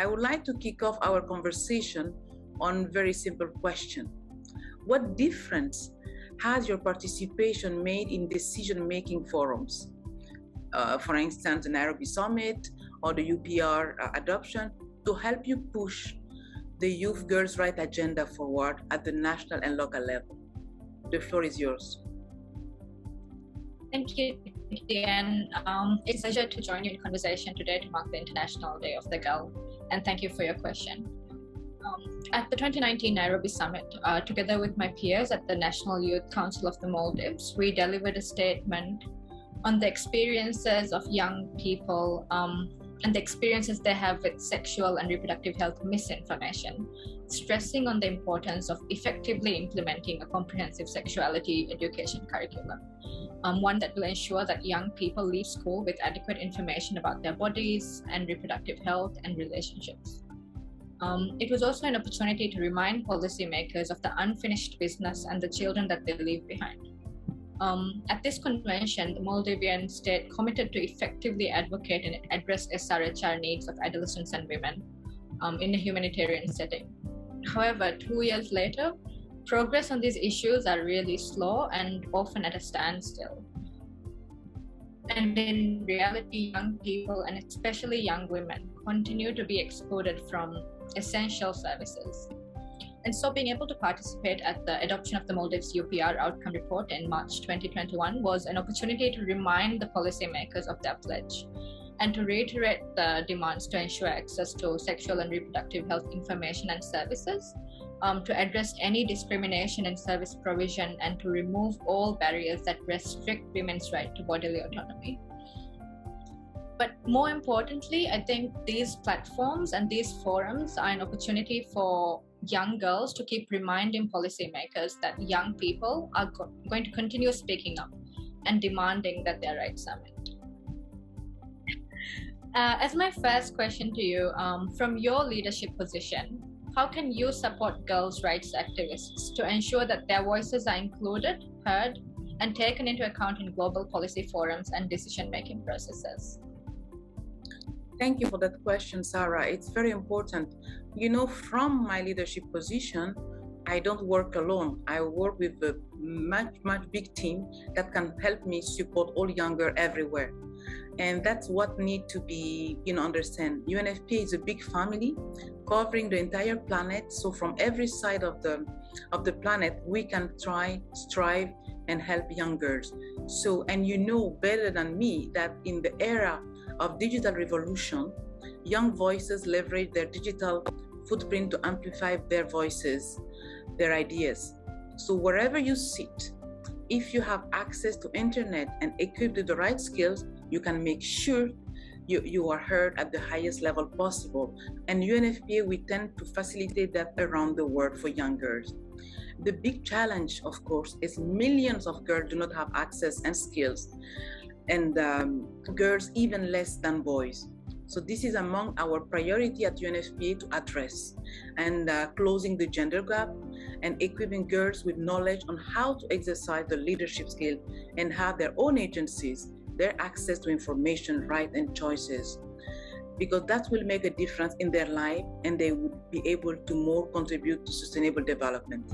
I would like to kick off our conversation on a very simple question. What difference has your participation made in decision-making forums? For instance, the Nairobi Summit or the UPR adoption, to help you push the youth girls' rights agenda forward at the national and local level. The floor is yours. Thank you, Diene. It's a pleasure to join you in conversation today to mark the International Day of the Girl, and thank you for your question. At the 2019 Nairobi Summit, together with my peers at the National Youth Council of the Maldives, we delivered a statement on the experiences of young people and the experiences they have with sexual and reproductive health misinformation, stressing on the importance of effectively implementing a comprehensive sexuality education curriculum, one that will ensure that young people leave school with adequate information about their bodies and reproductive health and relationships. It was also an opportunity to remind policymakers of the unfinished business and the children that they leave behind. At this convention, the Maldivian state committed to effectively advocate and address SRHR needs of adolescents and women in a humanitarian setting. However, 2 years later, progress on these issues are really slow and often at a standstill. And in reality, young people, and especially young women, continue to be excluded from essential services. And so being able to participate at the adoption of the Maldives UPR outcome report in March 2021 was an opportunity to remind the policymakers of their pledge and to reiterate the demands to ensure access to sexual and reproductive health information and services, to address any discrimination in service provision, and to remove all barriers that restrict women's right to bodily autonomy. But more importantly, I think these platforms and these forums are an opportunity for young girls to keep reminding policymakers that young people are going to continue speaking up and demanding that their rights are met. As my first question to you, from your leadership position, how can you support girls' rights activists to ensure that their voices are included, heard, and taken into account in global policy forums and decision-making processes? Thank you for that question, Sara. It's very important. You know, from my leadership position, I don't work alone. I work with a much big team that can help me support all younger everywhere. And that's what need to be, understand. UNFPA is a big family covering the entire planet. So from every side of the planet, we can strive and help young girls. So, and you know better than me that in the era of digital revolution, young voices leverage their digital footprint to amplify their voices, their ideas. So wherever you sit, if you have access to internet and equipped with the right skills, you can make sure you are heard at the highest level possible. And UNFPA, we tend to facilitate that around the world for young girls. The big challenge, of course, is millions of girls do not have access and skills, and girls even less than boys. So this is among our priority at UNFPA to address, and closing the gender gap and equipping girls with knowledge on how to exercise the leadership skill and have their own agencies, their access to information, right, and choices, because that will make a difference in their life and they would be able to more contribute to sustainable development.